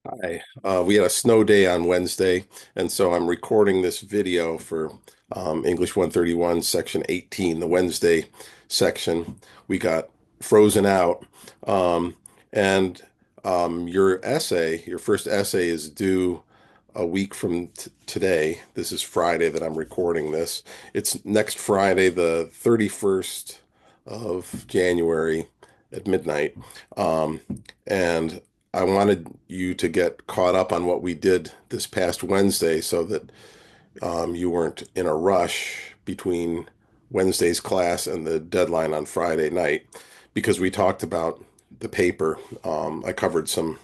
Hi. We had a snow day on Wednesday, and so I'm recording this video for English 131, Section 18, the Wednesday section. We got frozen out, um, and your first essay is due a week from t today. This is Friday that I'm recording this. It's next Friday, the 31st of January at midnight. Um, and I wanted you to get caught up on what we did this past Wednesday so that you weren't in a rush between Wednesday's class and the deadline on Friday night because we talked about the paper. I covered some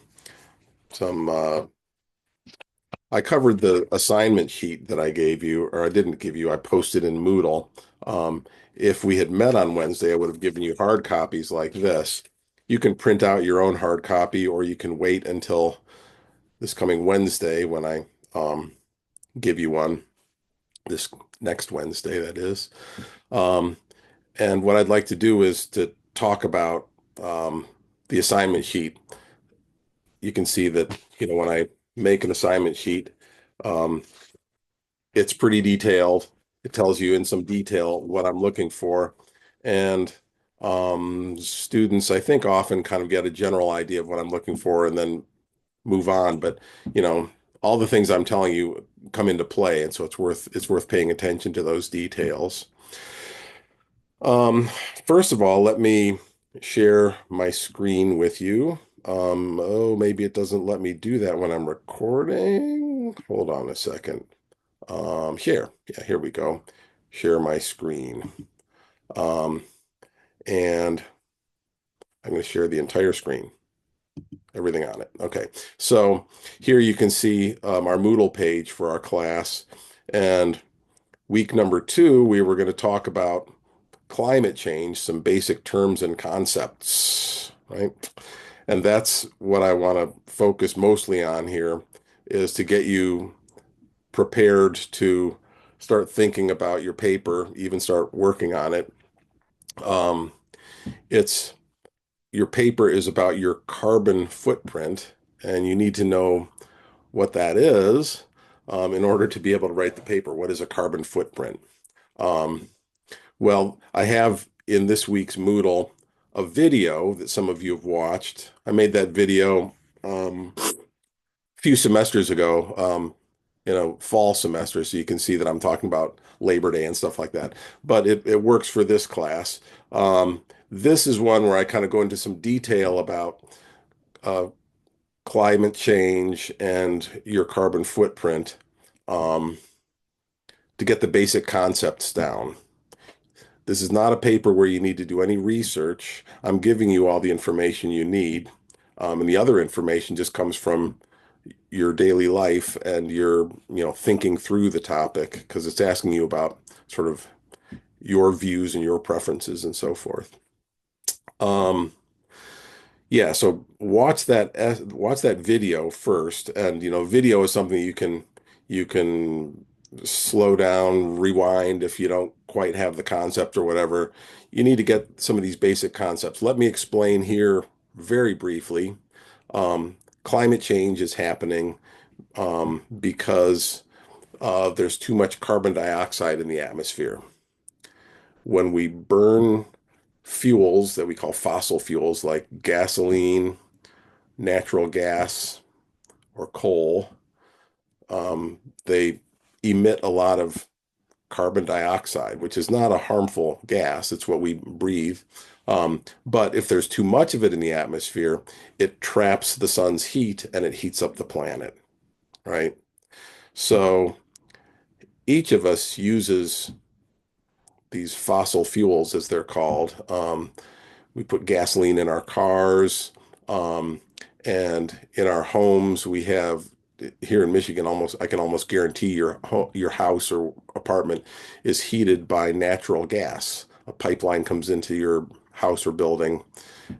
I covered the assignment sheet that I gave you, or I didn't give you. I posted in Moodle. Um, if we had met on Wednesday, I would have given you hard copies like this. You can print out your own hard copy, or you can wait until this coming Wednesday when I give you one, this next Wednesday, that is. Um, and what I'd like to do is to talk about the assignment sheet. You can see that, when I make an assignment sheet, um, it's pretty detailed. It tells you in some detail what I'm looking for. And students, I think, often kind of get a general idea of what I'm looking for and then move on. But, you know, all the things I'm telling you come into play. And so it's worth paying attention to those details. Um, First of all, let me share my screen with you. Oh, maybe it doesn't let me do that when I'm recording. Hold on a second. Here we go. Share my screen. Um, and I'm going to share the entire screen, everything on it. Okay. So here you can see our Moodle page for our class. And week number two, we were going to talk about climate change, some basic terms and concepts, right? And that's what I want to focus mostly on here is to get you prepared to start thinking about your paper, even start working on it. Um, it's your paper is about your carbon footprint, and you need to know what that is in order to be able to write the paper. What is a carbon footprint? Um, well, I have in this week's Moodle a video that some of you have watched. I made that video a few semesters ago, fall semester, so you can see that I'm talking about Labor Day and stuff like that. But it works for this class. This is one where I kind of go into some detail about uh, climate change and your carbon footprint um, to get the basic concepts down. This is not a paper where you need to do any research. I'm giving you all the information you need. And the other information just comes from your daily life and your, thinking through the topic because it's asking you about sort of your views and your preferences and so forth. Um, yeah, so watch that video first, and video is something you can slow down, rewind if you don't quite have the concept or whatever. You need to get some of these basic concepts. Let me explain here very briefly. Climate change is happening because there's too much carbon dioxide in the atmosphere. When we burn fuels that we call fossil fuels like gasoline, natural gas, or coal, they emit a lot of carbon dioxide, which is not a harmful gas. It's what we breathe. But if there's too much of it in the atmosphere, it traps the sun's heat and it heats up the planet, right? So each of us uses these fossil fuels, as they're called. We put gasoline in our cars, um, and in our homes. We have here in Michigan, I can almost guarantee your house or apartment is heated by natural gas. A pipeline comes into your house or building,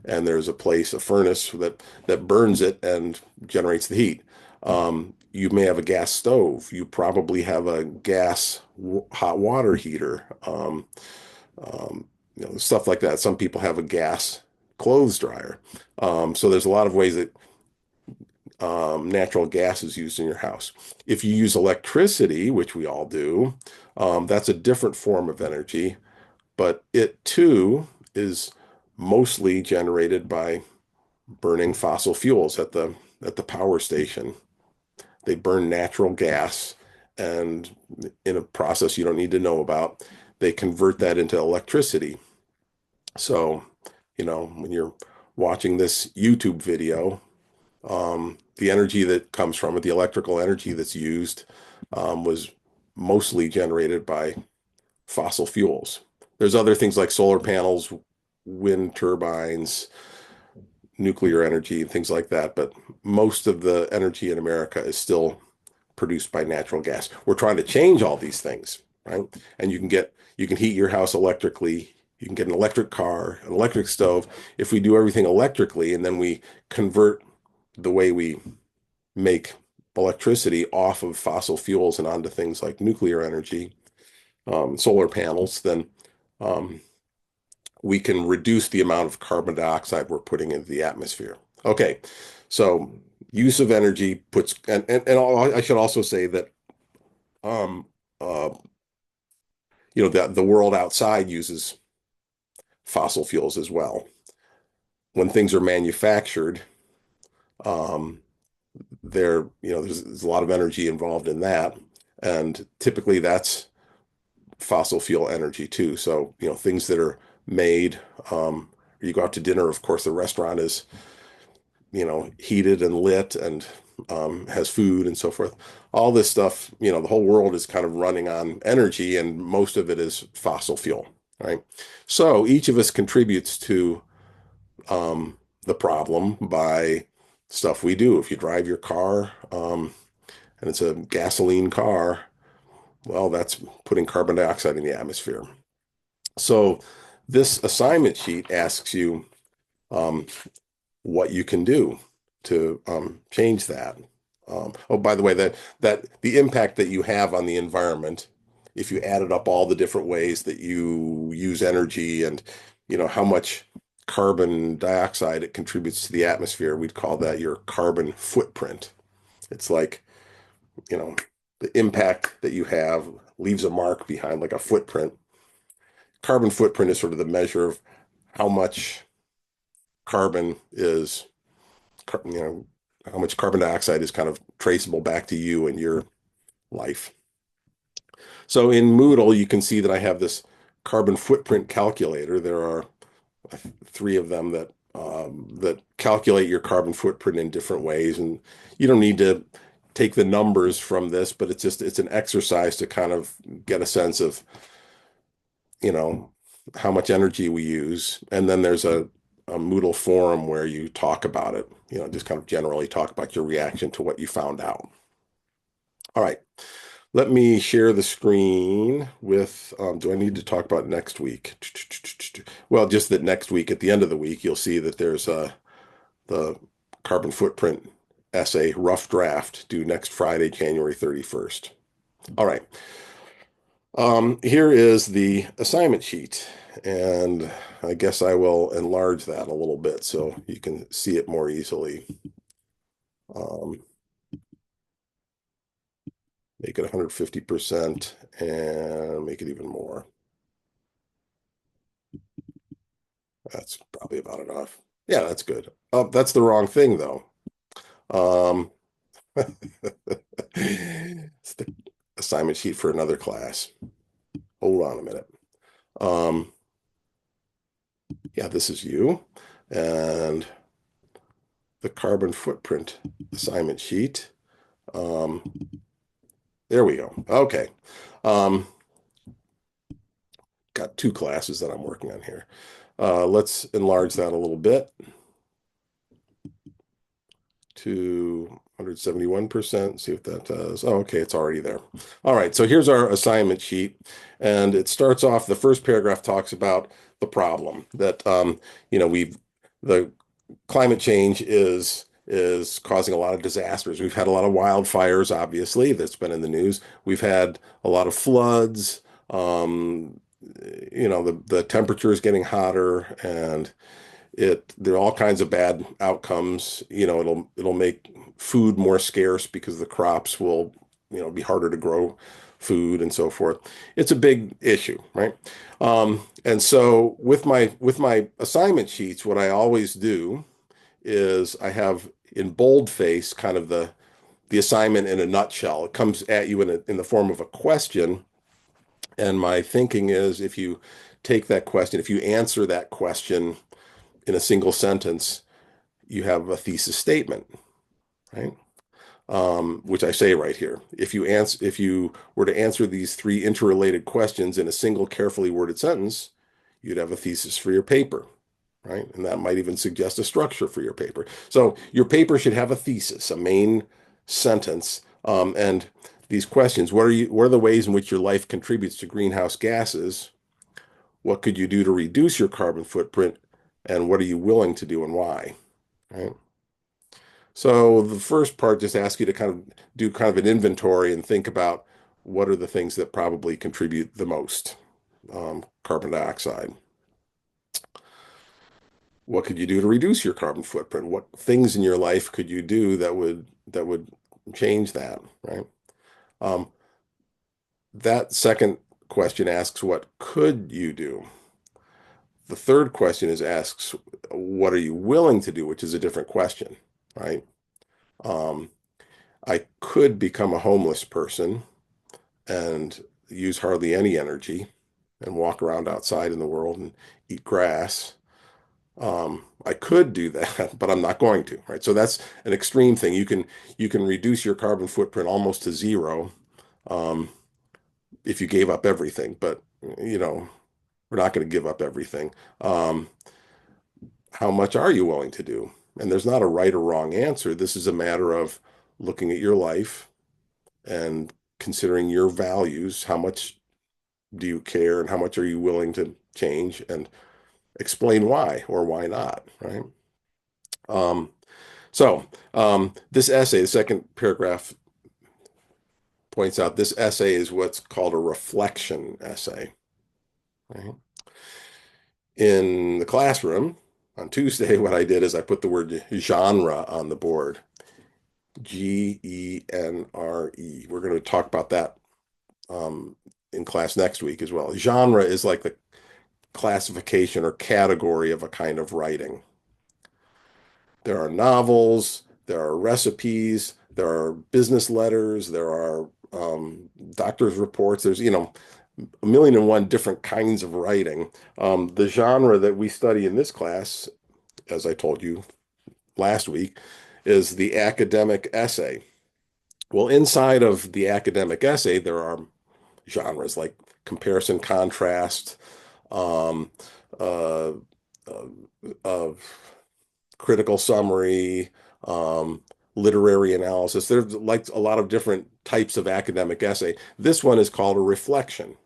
and there's a furnace that burns it and generates the heat. You may have a gas stove. You probably have a hot water heater. Stuff like that. Some people have a gas clothes dryer. So there's a lot of ways that natural gas is used in your house. If you use electricity, which we all do, that's a different form of energy, but it too is mostly generated by burning fossil fuels at the power station. They burn natural gas, and in a process you don't need to know about, they convert that into electricity. So, when you're watching this YouTube video, the energy that comes from it, the electrical energy that's used, was mostly generated by fossil fuels. There's other things like solar panels, wind turbines, nuclear energy, and things like that, but most of the energy in America is still produced by natural gas. We're trying to change all these things, right? And you can heat your house electrically. You can get an electric car, an electric stove. If we do everything electrically and then we convert the way we make electricity off of fossil fuels and onto things like nuclear energy, solar panels, then um, we can reduce the amount of carbon dioxide we're putting into the atmosphere. Okay, so use of energy puts, I should also say that, um, uh, that the world outside uses fossil fuels as well. When things are manufactured, um, there's a lot of energy involved in that, and typically that's fossil fuel energy too. So, things that are made, you go out to dinner, of course, the restaurant is, heated and lit and has food and so forth. All this stuff, the whole world is kind of running on energy, and most of it is fossil fuel, right? So each of us contributes to the problem by stuff we do. If you drive your car, and it's a gasoline car, well, that's putting carbon dioxide in the atmosphere. So this assignment sheet asks you um, what you can do to change that. Oh, by the way, that the impact that you have on the environment, if you added up all the different ways that you use energy and how much carbon dioxide it contributes to the atmosphere, we'd call that your carbon footprint. It's like, you know, the impact that you have leaves a mark behind like a footprint. Carbon footprint is sort of the measure of how much carbon is, you know, how much carbon dioxide is kind of traceable back to you and your life. So in Moodle, you can see that I have this carbon footprint calculator. There are three of them that calculate your carbon footprint in different ways, and you don't need to take the numbers from this, but it's an exercise to kind of get a sense of how much energy we use. And then there's a Moodle forum where you talk about it, just kind of generally talk about your reaction to what you found out. All right, let me share the screen with, do I need to talk about next week? Well, just that next week, at the end of the week, you'll see that there's the carbon footprint essay rough draft due next Friday, January 31st. All right. Here is the assignment sheet, and I guess I will enlarge that a little bit so you can see it more easily. Make it 150% and make it even more. That's probably about enough. Yeah, that's good. Oh, that's the wrong thing though. It's the assignment sheet for another class. Hold on a minute. Yeah, this is you. And the carbon footprint assignment sheet. There we go. Okay. Got two classes that I'm working on here. Let's enlarge that a little bit to 171%. See what that does. Oh, okay, it's already there. All right, so here's our assignment sheet. And it starts off, the first paragraph talks about the problem that, the climate change is causing a lot of disasters. We've had a lot of wildfires, obviously, that's been in the news. We've had a lot of floods. The temperature is getting hotter, and there are all kinds of bad outcomes. It'll make food more scarce because the crops will, be harder to grow food and so forth. It's a big issue, right? And so with my assignment sheets, what I always do is I have in boldface kind of the assignment in a nutshell. It comes at you in the form of a question. And my thinking is if you take that question, if you answer that question in a single sentence, you have a thesis statement, right? Which I say right here. If you were to answer these three interrelated questions in a single carefully worded sentence, you'd have a thesis for your paper, right? And that might even suggest a structure for your paper. So your paper should have a thesis, a main sentence, and these questions: what are the ways in which your life contributes to greenhouse gases? What could you do to reduce your carbon footprint? And what are you willing to do and why? Right? So the first part just asks you to kind of do kind of an inventory and think about what are the things that probably contribute the most. Carbon dioxide. What could you do to reduce your carbon footprint? What things in your life could you do that would change that, right? Um, that second question asks, what could you do? The third question is asks, what are you willing to do, which is a different question, right? Um, I could become a homeless person and use hardly any energy and walk around outside in the world and eat grass. I could do that, but I'm not going to, right? So that's an extreme thing. You can reduce your carbon footprint almost to zero um, if you gave up everything, but you know, we're not going to give up everything. Um, how much are you willing to do? And there's not a right or wrong answer. This is a matter of looking at your life and considering your values. How much do you care and how much are you willing to change and explain why or why not, right? Um, this essay, the second paragraph points out this essay is what's called a reflection essay, right? In the classroom on Tuesday, what I did is I put the word genre on the board, Genre. We're going to talk about that um, in class next week as well. Genre is like the classification or category of a kind of writing. There are novels, there are recipes, there are business letters, there are doctor's reports. There's, a million and one different kinds of writing. The genre that we study in this class, as I told you last week, is the academic essay. Well, inside of the academic essay, there are genres like comparison, contrast, um, uh, uh, uh, critical summary, um, literary analysis. There's like a lot of different types of academic essay. This one is called a reflection.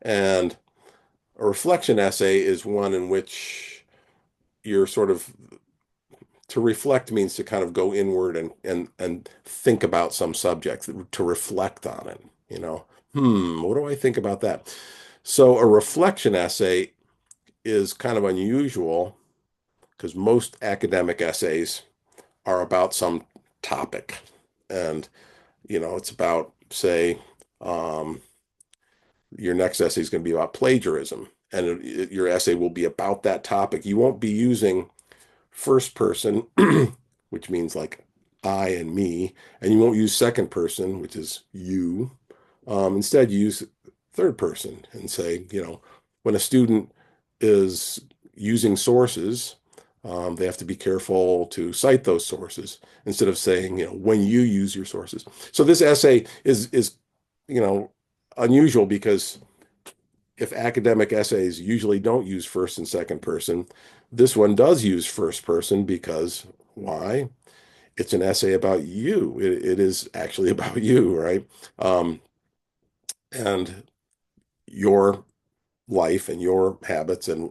And a reflection essay is one in which you're sort of to reflect means to kind of go inward and think about some subject, to reflect on it, what do I think about that? So a reflection essay is kind of unusual because most academic essays are about some topic. And, it's about, say, um, your next essay is going to be about plagiarism, and your essay will be about that topic. You won't be using first person, which means like I and me, and you won't use second person, which is you. Instead, you use third person and say, when a student is using sources, they have to be careful to cite those sources instead of saying, when you use your sources. So this essay is you know, unusual because if academic essays usually don't use first and second person, this one does use first person because why? It's an essay about you. It is actually about you, right? Um, and your life and your habits and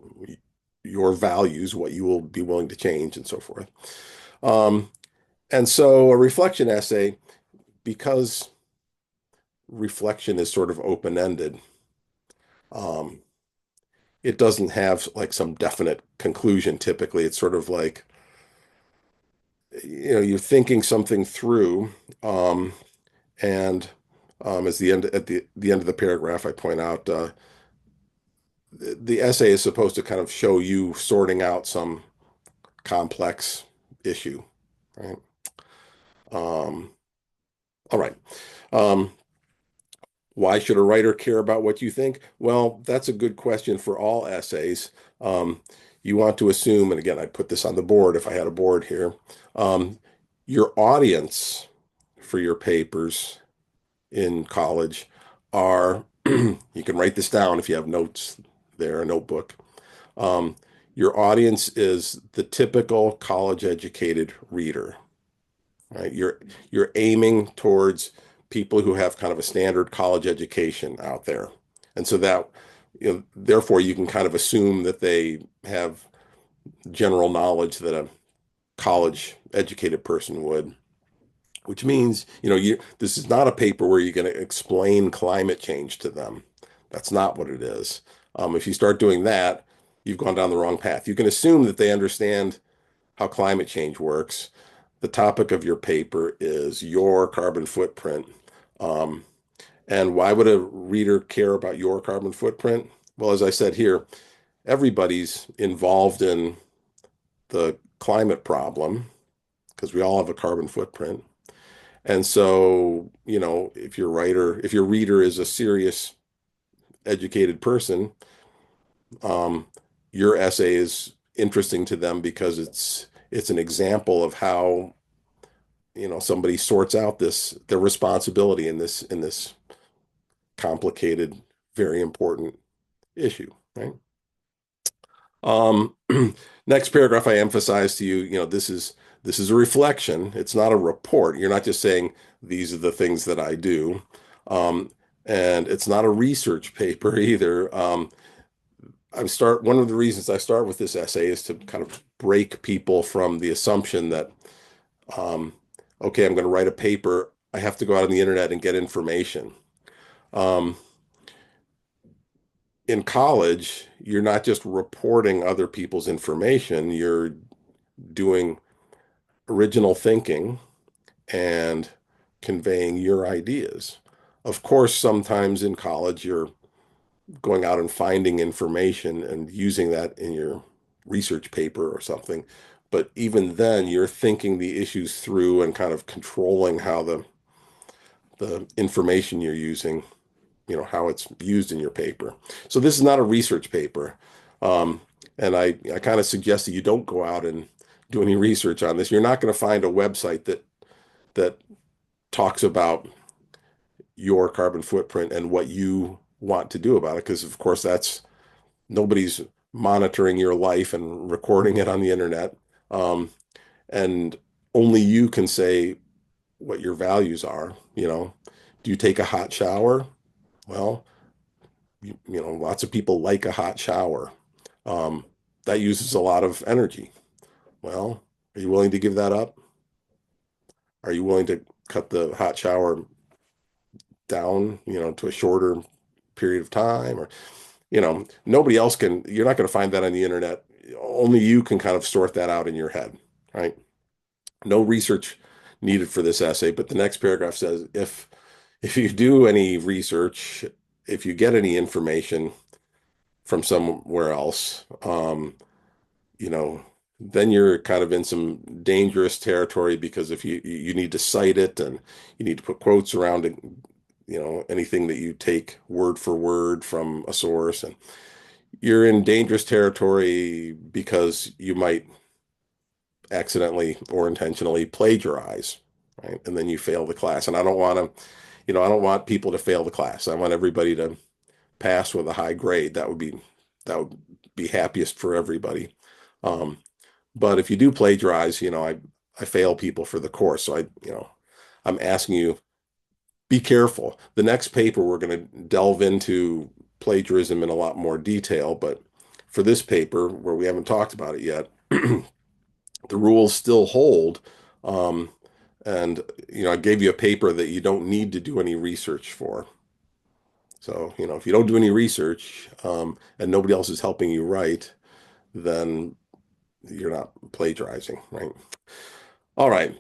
your values, what you will be willing to change and so forth. Um, and so a reflection essay, because reflection is sort of open-ended, um, it doesn't have like some definite conclusion typically. It's sort of like you're thinking something through, um, and as the end of the paragraph, I point out the essay is supposed to kind of show you sorting out some complex issue, right? Um, all right. Um, why should a writer care about what you think? Well, that's a good question for all essays. Um, you want to assume, and again, I put this on the board if I had a board here, um, your audience for your papers in college are, you can write this down if you have notes there, a notebook. Um, your audience is the typical college educated reader, right? You're aiming towards people who have kind of a standard college education out there. And so that, therefore you can kind of assume that they have general knowledge that a college educated person would, which means, this is not a paper where you're going to explain climate change to them. That's not what it is. If you start doing that, you've gone down the wrong path. You can assume that they understand how climate change works. The topic of your paper is your carbon footprint. Um, and why would a reader care about your carbon footprint? Well, as I said here, everybody's involved in the climate problem because we all have a carbon footprint. And so, if your reader is a serious, educated person, um, your essay is interesting to them because it's an example of how, somebody sorts out their responsibility in this complicated, very important issue, right? Um, next paragraph, I emphasize to you, this is a reflection. It's not a report. You're not just saying these are the things that I do. Um, and it's not a research paper either. One of the reasons I start with this essay is to kind of break people from the assumption that, um, okay, I'm going to write a paper. I have to go out on the internet and get information. Um, in college, you're not just reporting other people's information, you're doing original thinking and conveying your ideas. Of course, sometimes in college, you're going out and finding information and using that in your research paper or something. But even then, you're thinking the issues through and kind of controlling how the information you're using, how it's used in your paper. So this is not a research paper. Um, and I kind of suggest that you don't go out and do any research on this. You're not going to find a website that talks about your carbon footprint and what you want to do about it, because of course that's nobody's monitoring your life and recording it on the internet. Um, and only you can say what your values are. Do you take a hot shower? Well, lots of people like a hot shower. Um, that uses a lot of energy. Well, are you willing to give that up? Are you willing to cut the hot shower down, to a shorter period of time? Or, nobody else can, you're not going to find that on the internet. Only you can kind of sort that out in your head, right? No research needed for this essay, but the next paragraph says if you do any research, if you get any information from somewhere else, you know, then you're kind of in some dangerous territory because if you need to cite it and you need to put quotes around it, anything that you take word for word from a source, and you're in dangerous territory because you might accidentally or intentionally plagiarize, right? And then you fail the class. And I don't want people to fail the class. I want everybody to pass with a high grade. That would be happiest for everybody. Um, but if you do plagiarize, I fail people for the course. So I'm asking you, be careful. The next paper, we're going to delve into plagiarism in a lot more detail. But for this paper, where we haven't talked about it yet, the rules still hold. Um, and, I gave you a paper that you don't need to do any research for. So, if you don't do any research, and nobody else is helping you write, then you're not plagiarizing, right? All right.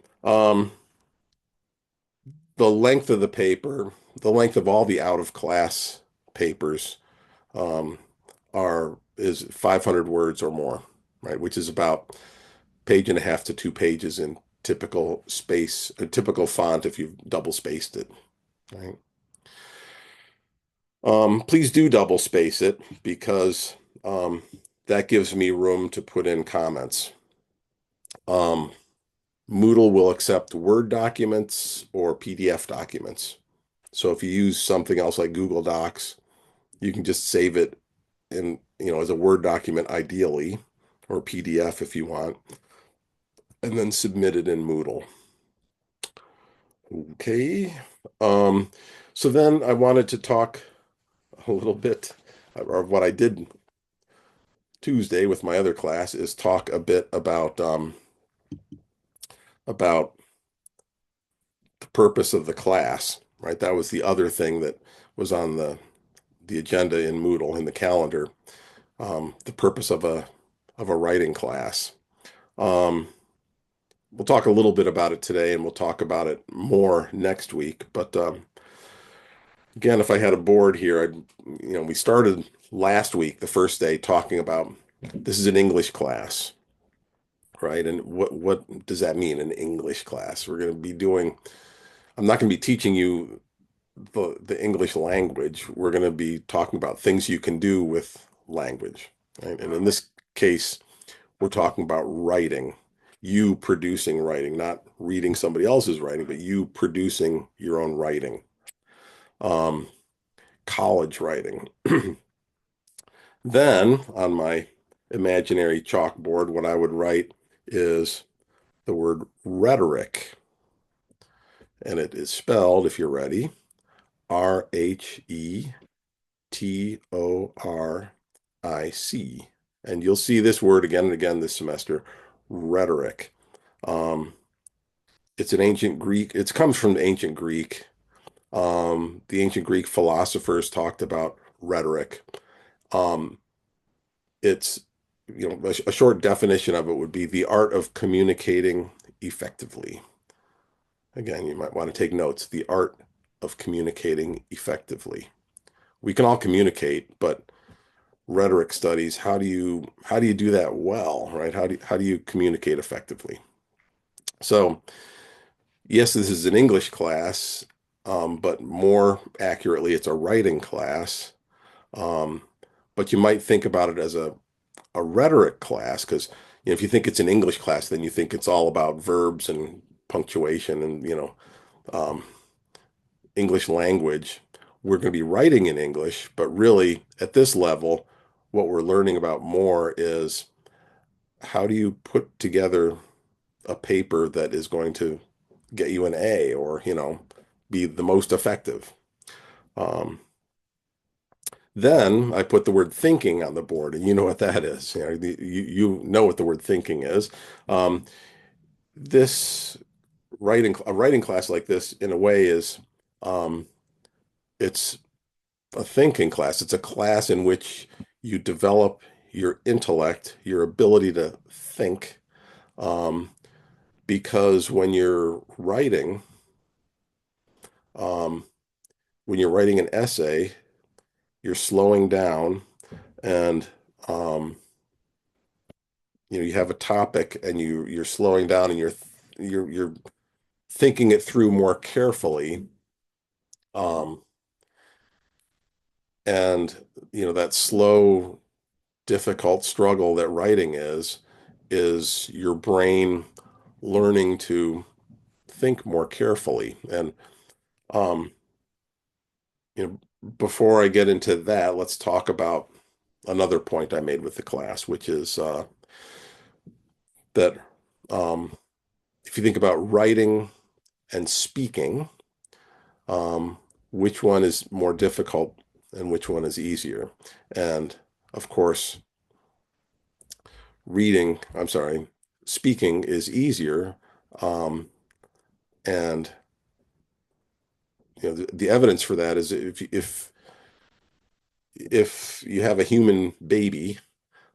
The length of the paper, the length of all the out of class papers, um, is 500 words or more, right? Which is about page and a half to 2 pages in typical space, a typical font if you've double spaced it, right? Please do double space it because um, that gives me room to put in comments. Um, Moodle will accept Word documents or PDF documents. So if you use something else like Google Docs, you can just save it in, as a Word document ideally, or PDF if you want, and then submit it in Moodle. Okay. Um, so then I wanted to talk a little bit, or what I did Tuesday with my other class is talk a bit about the purpose of the class, right? That was the other thing that was on the agenda in Moodle in the calendar, the purpose of a writing class. Um, we'll talk a little bit about it today, and we'll talk about it more next week. But again, if I had a board here, we started last week, the first day, talking about this is an English class, right? And what does that mean, an English class? We're going to be doing. I'm not going to be teaching you the English language. We're going to be talking about things you can do with language, right? And in this case, we're talking about writing, you producing writing, not reading somebody else's writing, but you producing your own writing. Um, College writing. Then on my imaginary chalkboard, what I would write is the word rhetoric, and it is spelled, if you're ready, Rhetoric. And you'll see this word again and again this semester, rhetoric. Um, it's an ancient Greek, it comes from the ancient Greek. The ancient Greek philosophers talked about rhetoric. Um, it's, a short definition of it would be the art of communicating effectively. Again, you might want to take notes, the art of communicating effectively. We can all communicate, but rhetoric studies, how do you do that well, right? How do you communicate effectively? So, yes, this is an English class, but more accurately, it's a writing class. Um, but you might think about it as a rhetoric class because if you think it's an English class, then you think it's all about verbs and punctuation and um, English language. We're going to be writing in English, but really at this level, what we're learning about more is how do you put together a paper that is going to get you an A or, be the most effective. Um, then I put the word thinking on the board, and you know what that is. You know what the word thinking is. Um, this a writing class like this, in a way, is um, it's a thinking class. It's a class in which you develop your intellect, your ability to think, um, because um, when you're writing an essay, you're slowing down and you have a topic and you're slowing down and you're thinking it through more carefully. Um, and that slow, difficult struggle that writing is your brain learning to think more carefully. And um, before I get into that, let's talk about another point I made with the class, which is that um, if you think about writing and speaking, um, which one is more difficult and which one is easier? And of course, speaking is easier. Um, and the evidence for that is if you have a human baby,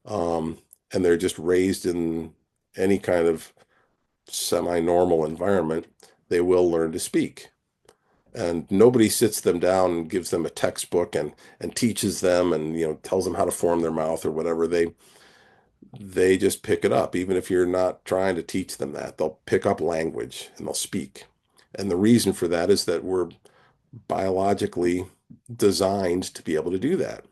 and they're just raised in any kind of semi-normal environment, they will learn to speak. And nobody sits them down and gives them a textbook and teaches them and tells them how to form their mouth or whatever. They just pick it up. Even if you're not trying to teach them that, they'll pick up language and they'll speak. And the reason for that is that we're biologically designed to be able to do that.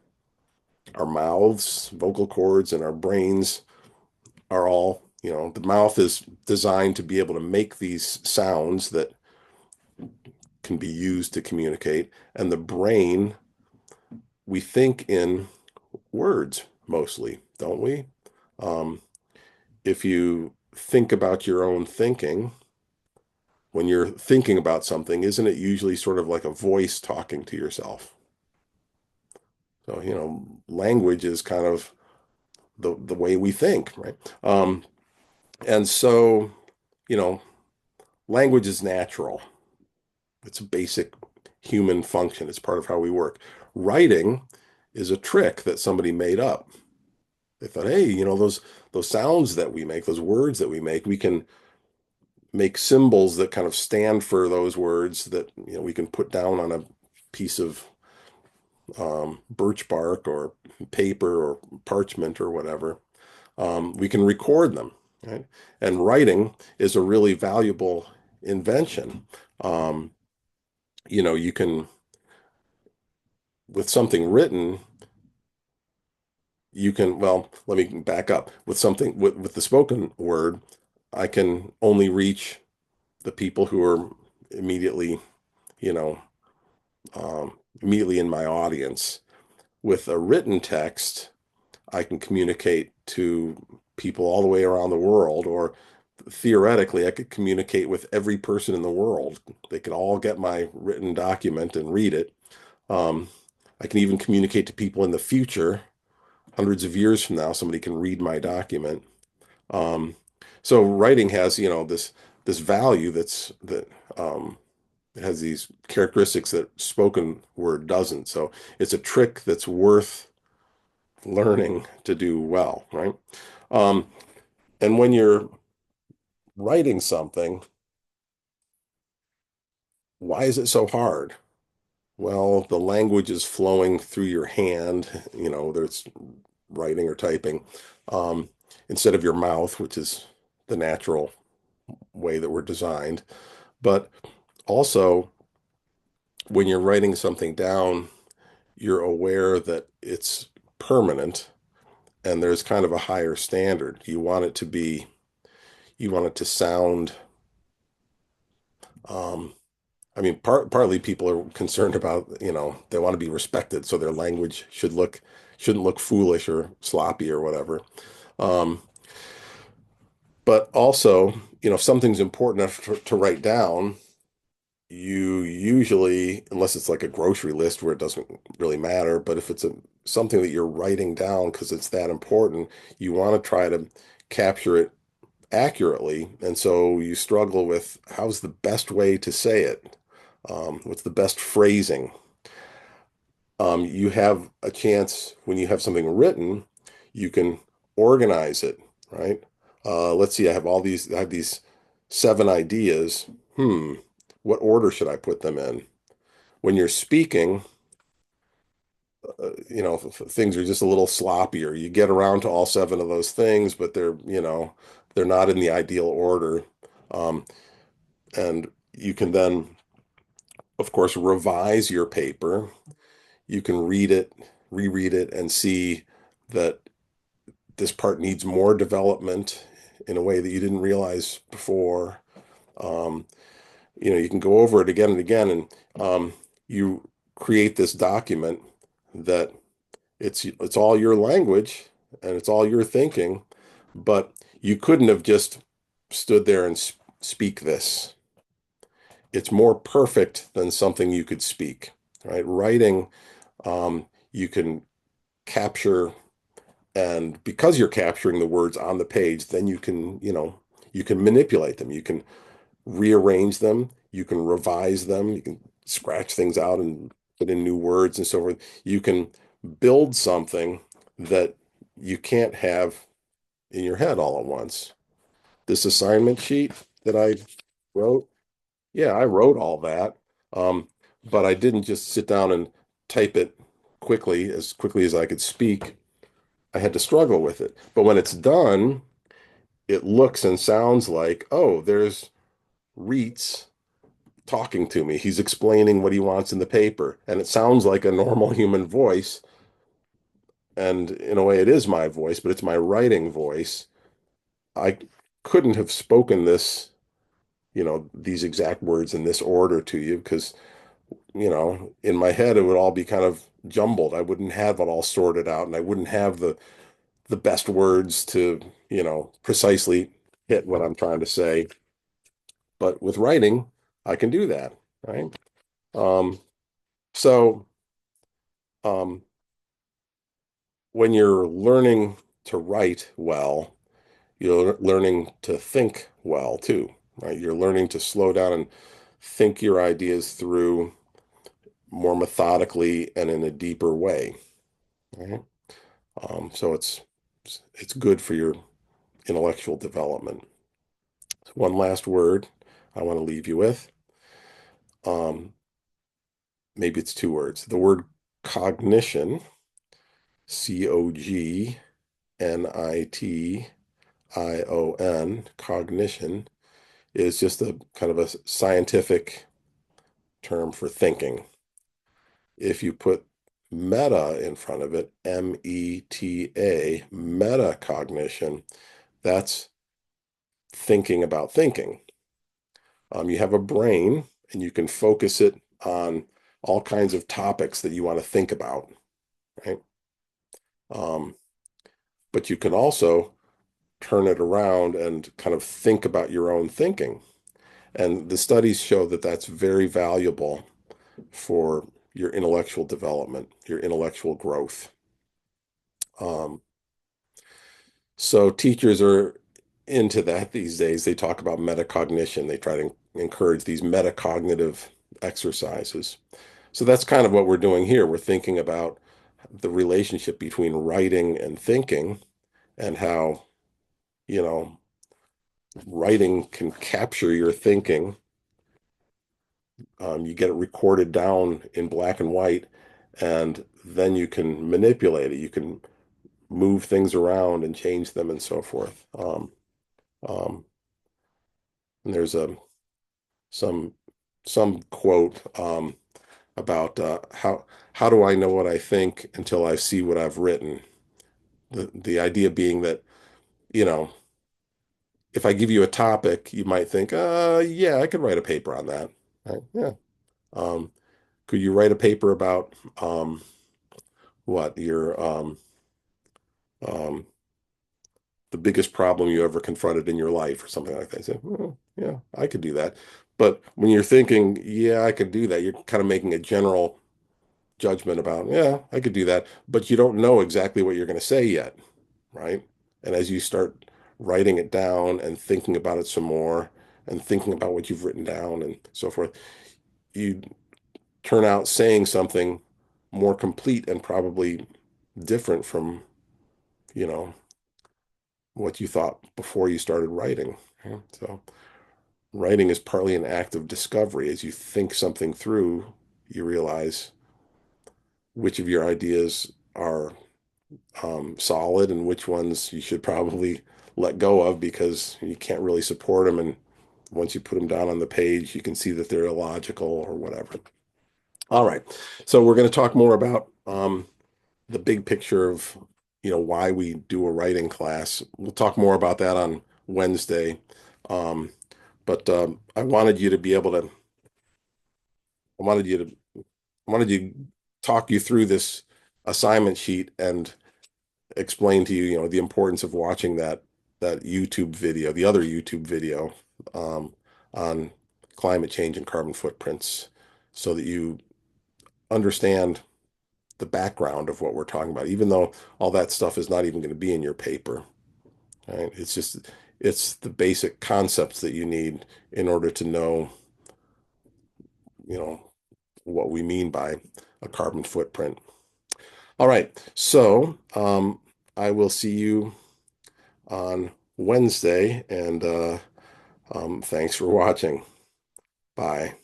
Our mouths, vocal cords, and our brains are all, the mouth is designed to be able to make these sounds that can be used to communicate. And the brain, we think in words mostly, don't we? Um, if you think about your own thinking, when you're thinking about something, isn't it usually sort of like a voice talking to yourself? So, language is kind of the way we think, right? And so, you know, language is natural. It's a basic human function. It's part of how we work. Writing is a trick that somebody made up. They thought, hey, those sounds that we make, those words that we can make symbols that kind of stand for those words that we can put down on a piece of birch bark or paper or parchment or whatever. We can record them, right? And writing is a really valuable invention. Um, you can, with something written, well, let me back up. With something, with the spoken word, I can only reach the people who are immediately, you know, immediately in my audience. With a written text, I can communicate to people all the way around the world, or theoretically, I could communicate with every person in the world. They could all get my written document and read it. Um, I can even communicate to people in the future, hundreds of years from now, somebody can read my document. Um, so writing has, this value that it has these characteristics that spoken word doesn't. So it's a trick that's worth learning to do well, right? Um, and when you're writing something, why is it so hard? Well, the language is flowing through your hand, whether it's writing or typing, um, instead of your mouth, which is the natural way that we're designed. But also, when you're writing something down, you're aware that it's permanent and there's kind of a higher standard. You want it to sound, um, I mean, partly people are concerned about, they want to be respected, so their language shouldn't look foolish or sloppy or whatever. Um, but also, if something's important enough to write down, you usually, unless it's like a grocery list where it doesn't really matter, but if it's something that you're writing down because it's that important, you want to try to capture it accurately. And so you struggle with how's the best way to say it? What's the best phrasing? You have a chance when you have something written, you can organize it, right? Let's see, I have these 7 ideas. What order should I put them in? When you're speaking, things are just a little sloppier. You get around to all 7 of those things, but they're not in the ideal order. Um, and you can then, of course, revise your paper. You can read it, reread it, and see that this part needs more development in a way that you didn't realize before. Um, you can go over it again and again, and you create this document that it's all your language and it's all your thinking, but you couldn't have just stood there and speak this. It's more perfect than something you could speak, right? Writing, you can capture, and because you're capturing the words on the page, then you can manipulate them. You can rearrange them. You can revise them. You can scratch things out and put in new words and so forth. You can build something that you can't have in your head all at once. This assignment sheet, that I wrote? Yeah, I wrote all that. Um, but I didn't just sit down and type it quickly as I could speak. I had to struggle with it. But when it's done, it looks and sounds like, oh, there's Reitz talking to me. He's explaining what he wants in the paper. And it sounds like a normal human voice. And in a way, it is my voice, but it's my writing voice. I couldn't have spoken this, these exact words in this order to you because, in my head, it would all be kind of jumbled. I wouldn't have it all sorted out and I wouldn't have the best words to, precisely hit what I'm trying to say. But with writing, I can do that, right? Um, so um, when you're learning to write well, you're learning to think well too, right? You're learning to slow down and think your ideas through more methodically and in a deeper way, right? So it's good for your intellectual development. One last word I want to leave you with. Um, Maybe it's two words. The word cognition, Cognition, cognition is just a kind of a scientific term for thinking. If you put meta in front of it, META, metacognition, that's thinking about thinking. You have a brain and you can focus it on all kinds of topics that you want to think about, right? Um, but you can also turn it around and kind of think about your own thinking. And the studies show that that's very valuable for your intellectual development, your intellectual growth. Um, so teachers are into that these days. They talk about metacognition. They try to encourage these metacognitive exercises. So that's kind of what we're doing here. We're thinking about the relationship between writing and thinking and how, you know, writing can capture your thinking. You get it recorded down in black and white, and then you can manipulate it. You can move things around and change them and so forth. Um, and there's some some quote about how do I know what I think until I see what I've written? The idea being that, you know, if I give you a topic, you might think, yeah, I could write a paper on that. Right? Yeah. Um, could you write a paper about what um, the biggest problem you ever confronted in your life or something like that? I say, well, yeah, I could do that. But when you're thinking, yeah, I could do that, you're kind of making a general judgment about, yeah, I could do that, but you don't know exactly what you're going to say yet, right? And as you start writing it down and thinking about it some more and thinking about what you've written down and so forth, you turn out saying something more complete and probably different from, you know, what you thought before you started writing. Yeah. So writing is partly an act of discovery. As you think something through, you realize which of your ideas are solid and which ones you should probably let go of because you can't really support them. And once you put them down on the page, you can see that they're illogical or whatever. All right. So we're going to talk more about the big picture of, why we do a writing class. We'll talk more about that on Wednesday. Um, but I wanted you to be able to, I wanted you to, I wanted you to talk you through this assignment sheet and explain to you, the importance of watching that YouTube video, the other YouTube video um, on climate change and carbon footprints, so that you understand the background of what we're talking about, even though all that stuff is not even going to be in your paper, right? It's the basic concepts that you need in order to know, you know, what we mean by a carbon footprint. All right, so I will see you on Wednesday, and Thanks for watching. Bye.